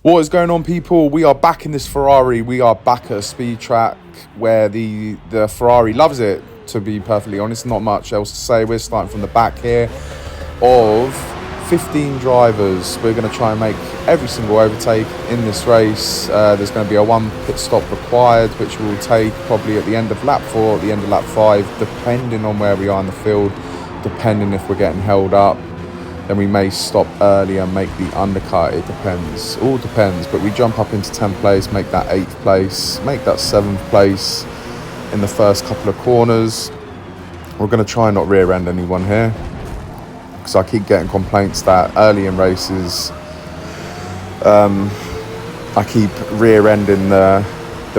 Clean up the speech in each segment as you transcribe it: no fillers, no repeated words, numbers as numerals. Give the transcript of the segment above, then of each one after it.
What is going on, people? We are back in this Ferrari. We are back at a speed track where the Ferrari loves it, to be perfectly honest. Not much else to say. We're starting from the back here of 15 drivers. We're going to try and make every single overtake in this race. There's going to be a one pit stop required, which we'll take probably at the end of lap 4, at the end of lap 5, depending on where we are in the field, depending if we're getting held up. Then we may stop early and make the undercut. It depends. All depends. But we jump up into 10th place, make that 8th place, make that 7th place in the first couple of corners. We're going to try and not rear end anyone here, because I keep getting complaints that early in races I keep rear ending the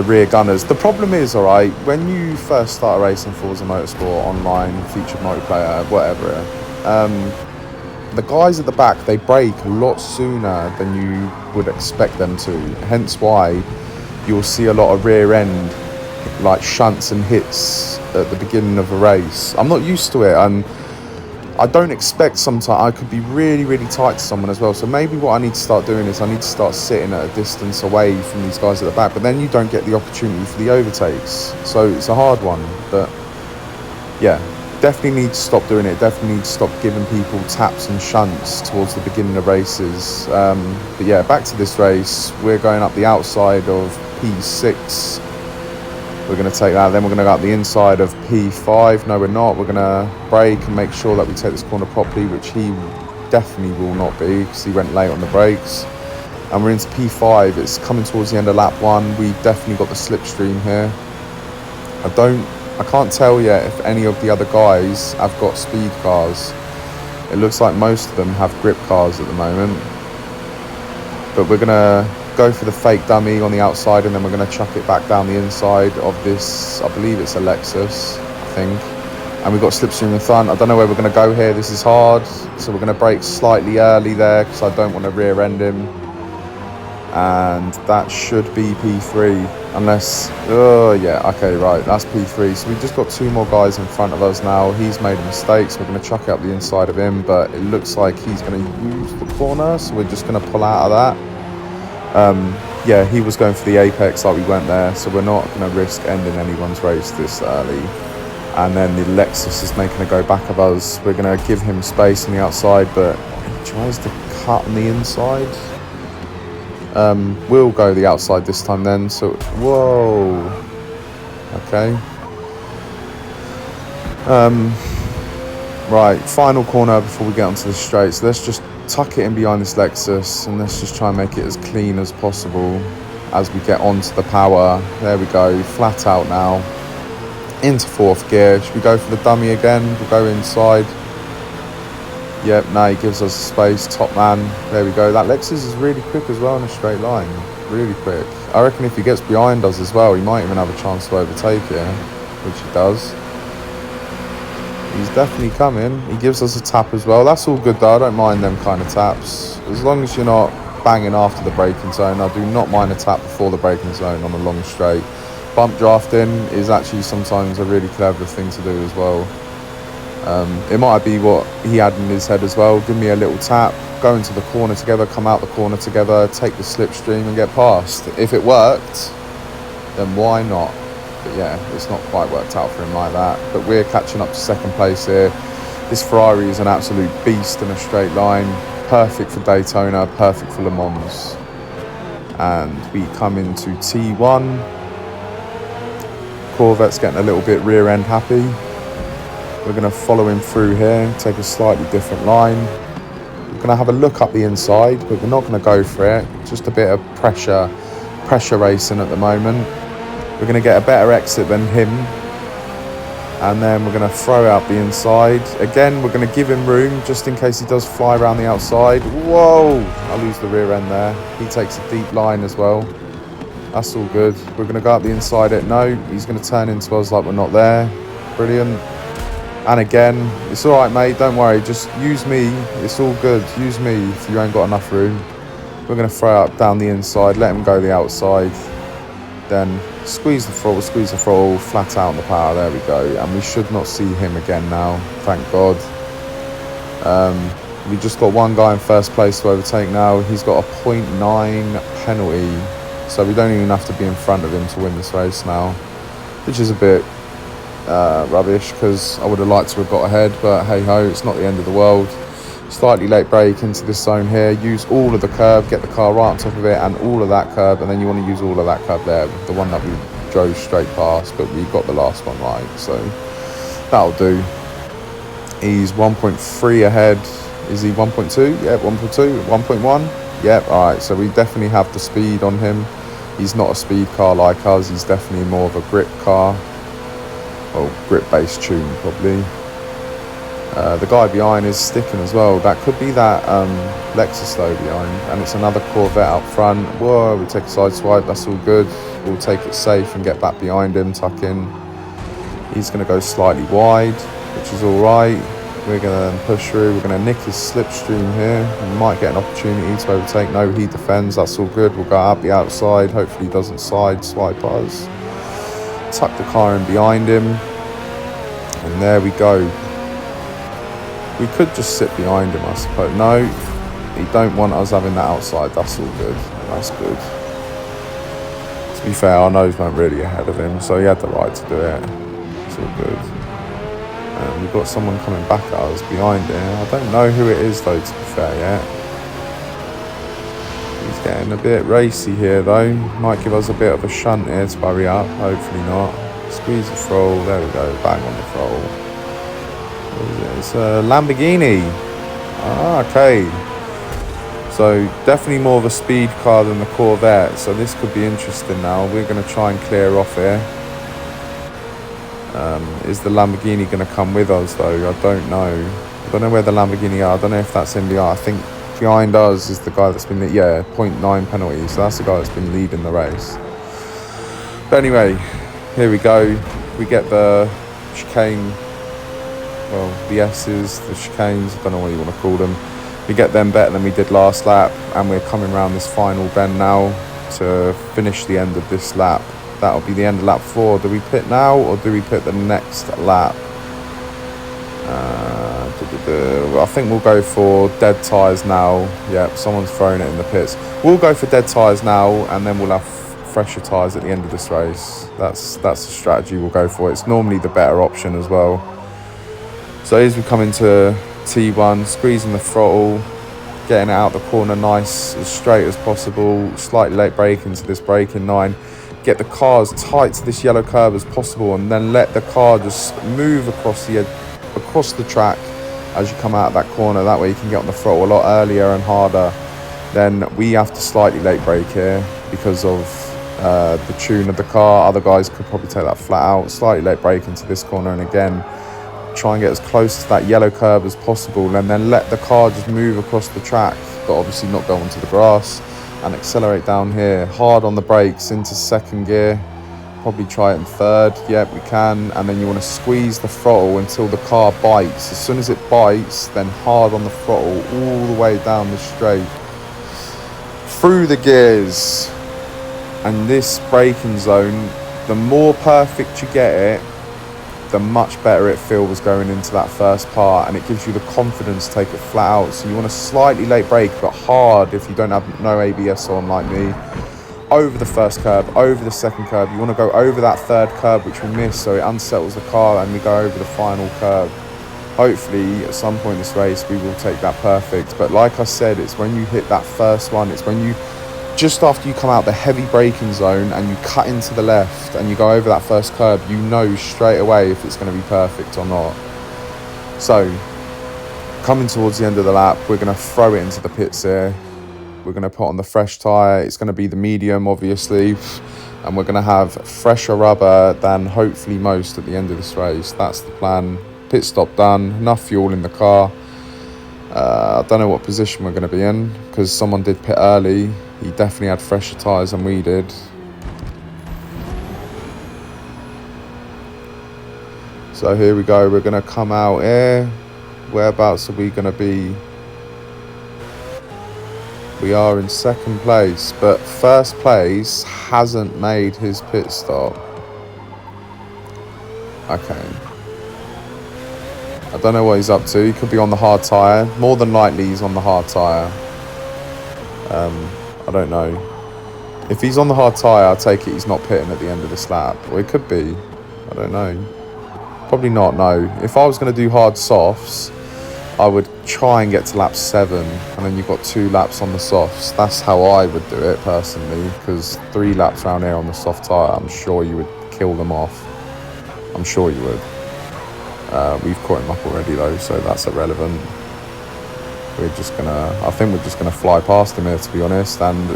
rear gunners. The problem is, all right, when you first start racing ForzaMotorsport online, featured multiplayer, whatever, the guys at the back, they brake a lot sooner than you would expect them to. Hence why you'll see a lot of rear end, like shunts and hits at the beginning of a race. I'm not used to it, and I don't expect sometimes. I could be really, really tight to someone as well. So maybe what I need to start doing is I need to start sitting at a distance away from these guys at the back, but then you don't get the opportunity for the overtakes. So it's a hard one, but yeah. Definitely need to stop doing it. Definitely need to stop giving people taps and shunts towards the beginning of races. But yeah, back to this race. We're going up the outside of P6. We're going to take that. Then we're going to go up the inside of P5. No, we're not. We're going to brake and make sure that we take this corner properly, which he definitely will not be, because he went late on the brakes. And we're into P5. It's coming towards the end of lap 1. We definitely got the slipstream here. I can't tell yet if any of the other guys have got speed cars. It looks like most of them have grip cars at the moment. But we're going to go for the fake dummy on the outside, and then we're going to chuck it back down the inside of this, I believe it's a Lexus, I think. And we've got slipstream in front. I don't know where we're going to go here. This is hard. So we're going to brake slightly early there, because I don't want to rear end him. And that should be P3, unless, oh yeah, okay, right, that's P3. So we've just got 2 more guys in front of us now. He's made a mistake, so we're going to chuck it up the inside of him, but it looks like he's going to use the corner, so we're just going to pull out of that. Yeah, he was going for the apex like we went there, so we're not going to risk ending anyone's race this early. And then the Lexus is making a go back of us. We're going to give him space on the outside, but he tries to cut on the inside. We'll go the outside this time then, so whoa, okay. Right, final corner before we get onto the straight, so let's just tuck it in behind this Lexus, and let's just try and make it as clean as possible as we get onto the power. There we go, flat out now, into 4th gear. Should we go for the dummy again? We'll go inside. Yep, now he gives us space, top man. There we go. That Lexus is really quick as well in a straight line. Really quick. I reckon if he gets behind us as well, he might even have a chance to overtake here, which he does. He's definitely coming. He gives us a tap as well. That's all good though. I don't mind them kind of taps. As long as you're not banging after the braking zone. I do not mind a tap before the braking zone on a long straight. Bump drafting is actually sometimes a really clever thing to do as well. It might be what he had in his head as well. Give me a little tap, go into the corner together, come out the corner together, take the slipstream and get past. If it worked, then why not? But yeah, it's not quite worked out for him like that. But we're catching up to 2nd place here. This Ferrari is an absolute beast in a straight line. Perfect for Daytona, perfect for Le Mans. And we come into T1. Corvette's getting a little bit rear end happy. We're going to follow him through here, take a slightly different line. We're going to have a look up the inside, but we're not going to go for it. Just a bit of pressure racing at the moment. We're going to get a better exit than him. And then we're going to throw out the inside. Again, we're going to give him room, just in case he does fly around the outside. Whoa! I lose the rear end there. He takes a deep line as well. That's all good. We're going to go up the inside it. No, he's going to turn into us like we're not there. Brilliant. And again, it's all right, mate. Don't worry. Just use me. It's all good. Use me if you ain't got enough room. We're going to throw up down the inside, let him go the outside. Then squeeze the throttle, flat out on the power. There we go. And we should not see him again now. Thank God. We just got one guy in first place to overtake now. He's got a 0.9 penalty, so we don't even have to be in front of him to win this race now, which is a bit rubbish, because I would have liked to have got ahead, but hey ho, it's not the end of the world. Slightly late brake into this zone here, use all of the curb, get the car right on top of it, and all of that curb, and then you want to use all of that curb there, the one that we drove straight past, but we got the last one right, so that'll do. He's 1.3 ahead. Is he 1.2? Yeah, 1.2, 1.1. Yep, alright, so we definitely have the speed on him. He's not a speed car like us, he's definitely more of a grip car. Well, grip-based tune, probably. The guy behind is sticking as well. That could be that Lexus though behind. And it's another Corvette out front. Whoa, we take a side swipe, that's all good. We'll take it safe and get back behind him, tuck in. He's going to go slightly wide, which is alright. We're going to push through. We're going to nick his slipstream here. We might get an opportunity to overtake. No, he defends. That's all good. We'll go out the outside. Hopefully he doesn't side swipe us. Tuck the car in behind him. And there we go. We could just sit behind him, I suppose. No, he don't want us having that outside. That's all good. That's good. To be fair, our nose weren't really ahead of him, so he had the right to do it. It's all good. And we've got someone coming back at us behind here. I don't know who it is though, to be fair, yet. He's getting a bit racy here though. Might give us a bit of a shunt here to hurry up. Hopefully not. Squeeze the throttle. There we go. Bang on the throttle. What is it? It's a Lamborghini. Ah, okay. So definitely more of a speed car than the Corvette. So this could be interesting now. We're going to try and clear off here. Is the Lamborghini going to come with us though? I don't know. I don't know where the Lamborghini are. I don't know if that's in behind. I think behind us is the guy that's been, yeah, 0.9 penalty. So that's the guy that's been leading the race. But anyway, here we go. We get the chicane, well, the S's, the chicanes, I don't know what you want to call them. We get them better than we did last lap, and we're coming around this final bend now to finish the end of this lap. That'll be the end of lap 4. Do we pit now or do we pit the next lap? I think we'll go for dead tyres now. Yep, someone's throwing it in the pits. We'll go for dead tyres now, and then we'll have fresher tyres at the end of this race. That's the strategy we'll go for. It's normally the better option as well. So as we come into T1, squeezing the throttle, getting it out the corner nice, as straight as possible, slightly late brake into this braking line. Get the car as tight to this yellow curb as possible, and then let the car just move across the track as you come out of that corner. That way you can get on the throttle a lot earlier and harder. Then we have to slightly late brake here because of the tune of the car. Other guys could probably take that flat out. Slightly late brake into this corner, and again try and get as close to that yellow curb as possible, and then let the car just move across the track, but obviously not go onto the grass, and accelerate down here. Hard on the brakes into second gear. Probably try it in third. Yep, we can. And then you want to squeeze the throttle until the car bites. As soon as it bites, then hard on the throttle all the way down the straight, through the gears. And this braking zone, the more perfect you get it, the much better it feels going into that first part, and it gives you the confidence to take it flat out. So you want to slightly late brake, but hard if you don't have no ABS on like me. Over the first curb, over the second curb. You want to go over that third curb, which we missed, so it unsettles the car, and we go over the final curb. Hopefully at some point in this race we will take that perfect. But like I said, it's when you hit that first one, it's when you, just after you come out the heavy braking zone and you cut into the left and you go over that first curb, you know straight away if it's going to be perfect or not. So coming towards the end of the lap, we're going to throw it into the pits here. We're going to put on the fresh tyre. It's going to be the medium, obviously, and we're going to have fresher rubber than hopefully most at the end of this race. That's the plan. Pit stop done, enough fuel in the car. I don't know what position we're going to be in because someone did pit early. He definitely had fresher tyres than we did. So here we go. We're going to come out here. Whereabouts are we going to be? We are in second place, but first place hasn't made his pit stop. Okay. I don't know what he's up to. He could be on the hard tyre. More than likely he's on the hard tyre. I don't know. If he's on the hard tyre, I take it he's not pitting at the end of this lap. Or it could be. I don't know. Probably not, no. If I was going to do hard softs, I would try and get to lap 7, and then you've got 2 laps on the softs. That's how I would do it, personally, because 3 laps around here on the soft tyre, I'm sure you would kill them off. I'm sure you would. We've caught him up already, though, so that's irrelevant. I think we're just gonna fly past him here, to be honest, and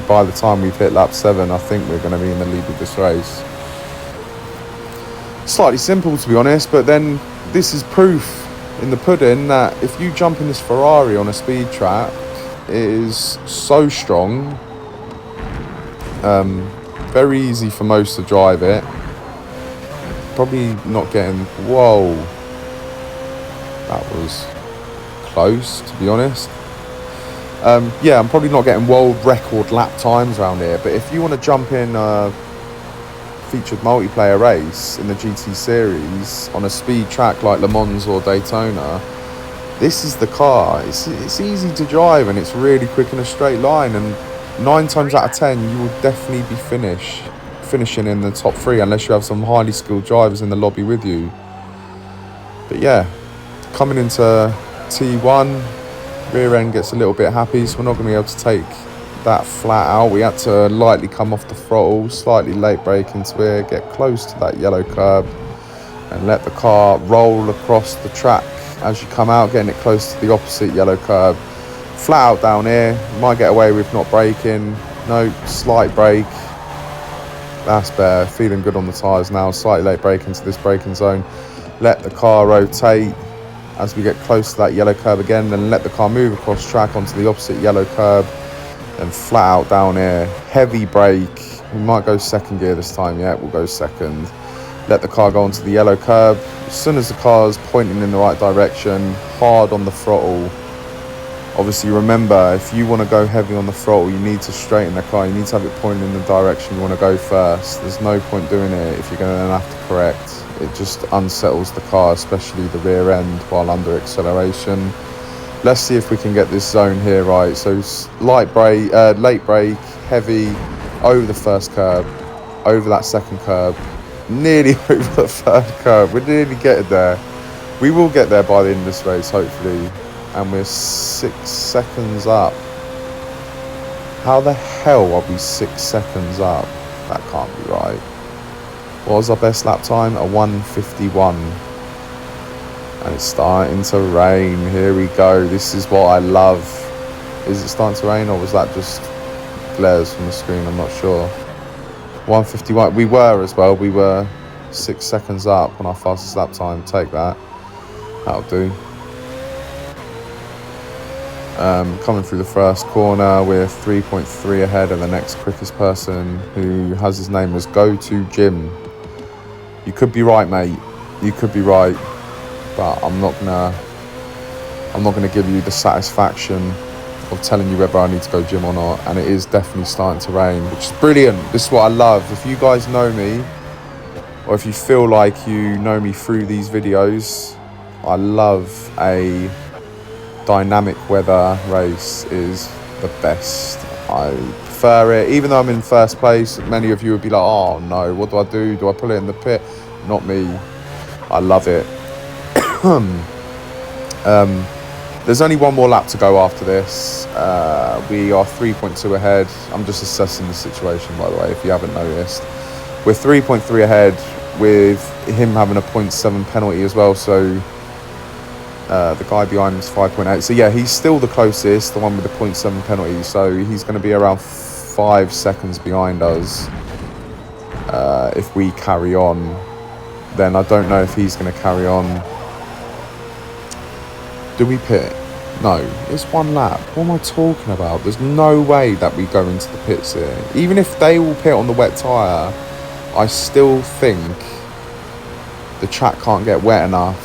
by the time we've hit lap 7, I think we're going to be in the lead of this race. Slightly simple, to be honest, but then this is proof in the pudding that if you jump in this Ferrari on a speed track, it is so strong, very easy for most to drive it. Probably not getting, whoa, that was close, to be honest. Yeah, I'm probably not getting world record lap times around here, but if you want to jump in a featured multiplayer race in the GT series on a speed track like Le Mans or Daytona, this is the car. It's easy to drive, and it's really quick in a straight line, and 9 times out of 10 you will definitely be finishing in the top 3 unless you have some highly skilled drivers in the lobby with you. But yeah, coming into T1, rear end gets a little bit happy, so we're not going to be able to take that flat out. We had to lightly come off the throttle, slightly late brake into it, get close to that yellow curb, and let the car roll across the track as you come out, getting it close to the opposite yellow curb. Flat out down here, might get away with not braking. No, slight brake. That's better. Feeling good on the tyres now. Slightly late brake into this braking zone. Let the car rotate as we get close to that yellow curb again, then let the car move across track onto the opposite yellow curb, and flat out down here. Heavy brake. We might go second gear this time. Yeah, we'll go second. Let the car go onto the yellow curb. As soon as the car's pointing in the right direction, hard on the throttle. Obviously, remember, if you want to go heavy on the throttle, you need to straighten the car. You need to have it pointing in the direction you want to go first. There's no point doing it if you're going to then have to correct. It just unsettles the car, especially the rear end, while under acceleration. Let's see if we can get this zone here right. So late brake, heavy, over the first curb, over that second curb, nearly over the third curb. We're nearly getting there. We will get there by the end of this race, hopefully. And we're 6 seconds up. How the hell are we 6 seconds up? That can't be right. What was our best lap time? A 1:51. And it's starting to rain. Here we go. This is what I love. Is it starting to rain, or was that just glares from the screen? I'm not sure. 1:51. We were as well. We were 6 seconds up on our fastest lap time. Take that. That'll do. Coming through the first corner, we're 3.3 ahead of the next quickest person, who has his name as Go To Jim. You could be right, mate. You could be right, but I'm not gonna give you the satisfaction of telling you whether I need to go gym or not. And it is definitely starting to rain, which is brilliant. This is what I love. If you guys know me, or if you feel like you know me through these videos, I love a dynamic weather race. Is the best. I prefer it. Even though I'm in first place, many of you would be like, oh no, what do I do? Do I pull it in the pit? Not me. I love it. There's only one more lap to go after this. We are 3.2 ahead. I'm just assessing the situation, by the way, if you haven't noticed. We're 3.3 ahead with him having a 0.7 penalty as well, so the guy behind him is 5.8. So yeah, he's still the closest, the one with the 0.7 penalty. So he's going to be around 5 seconds behind us. If we carry on, then I don't know if he's going to carry on. Do we pit? No, it's one lap. What am I talking about? There's no way that we go into the pits here. Even if they all pit on the wet tyre, I still think the track can't get wet enough.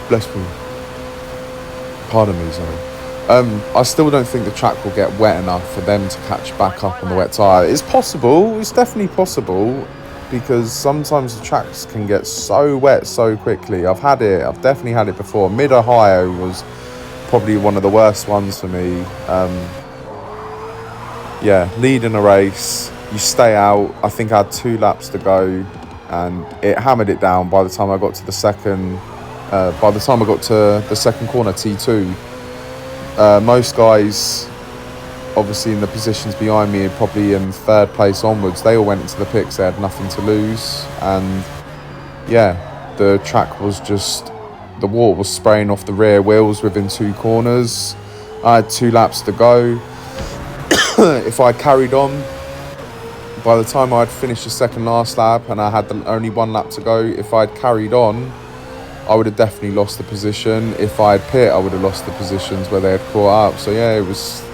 Bless me. Pardon me, sorry. I still don't think the track will get wet enough for them to catch back up on the wet tyre. It's possible. It's definitely possible. because sometimes the tracks can get so wet so quickly. I've definitely had it before. Mid-Ohio was probably one of the worst ones for me. Yeah, leading a race, you stay out. I think I had 2 laps to go, and it hammered it down by the time I got to the second. By the time I got to the second corner, T2, most guys, obviously in the positions behind me, probably in 3rd place onwards, they all went into the pits. They had nothing to lose, and yeah, the track was just, the water was spraying off the rear wheels within 2 corners. I had 2 laps to go. If I carried on, by the time I'd finished the second last lap and I had only 1 lap to go, if I'd carried on, I would have definitely lost the position. If I'd pit, I would have lost the positions where they had caught up. So yeah, it was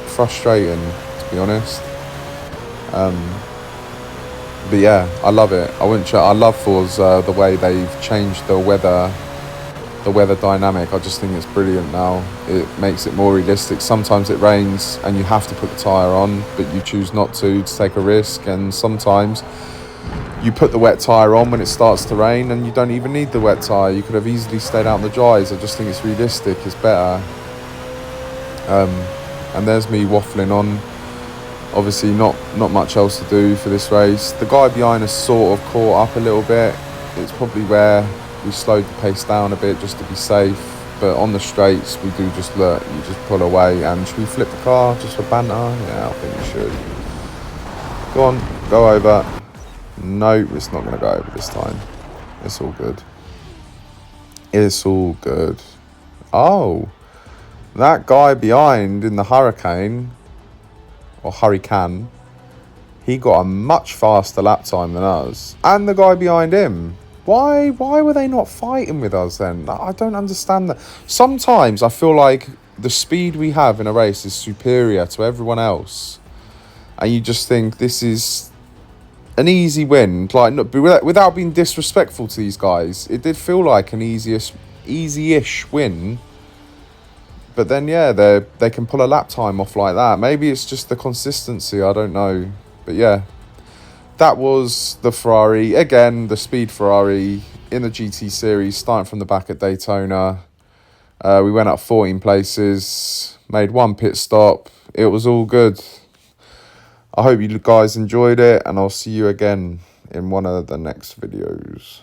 frustrating, to be honest. But yeah, I love it. I love Forza, the way they've changed the weather dynamic. I just think it's brilliant now. It makes it more realistic. Sometimes it rains and you have to put the tyre on, but you choose not to take a risk. And sometimes you put the wet tyre on when it starts to rain and you don't even need the wet tyre. You could have easily stayed out in the dries. I just think it's realistic. It's better. And there's me waffling on. Obviously not much else to do for this race. The guy behind us sort of caught up a little bit. It's probably where we slowed the pace down a bit just to be safe. But on the straights, we do just look, you just pull away. And should we flip the car just for banter? Yeah, I think we should. Go on, go over. No, it's not going to go over this time. It's all good. It's all good. Oh, that guy behind in the Hurricane, or Hurricane, he got a much faster lap time than us. And the guy behind him. Why were they not fighting with us then? I don't understand that. Sometimes I feel like the speed we have in a race is superior to everyone else. And you just think this is an easy win. Like, without being disrespectful to these guys, it did feel like an easy-ish win. But then, yeah, they can pull a lap time off like that. Maybe it's just the consistency, I don't know. But yeah, that was the Ferrari. Again, the speed Ferrari in the GT series, starting from the back at Daytona. We went up 14 places, made 1 pit stop. It was all good. I hope you guys enjoyed it, and I'll see you again in one of the next videos.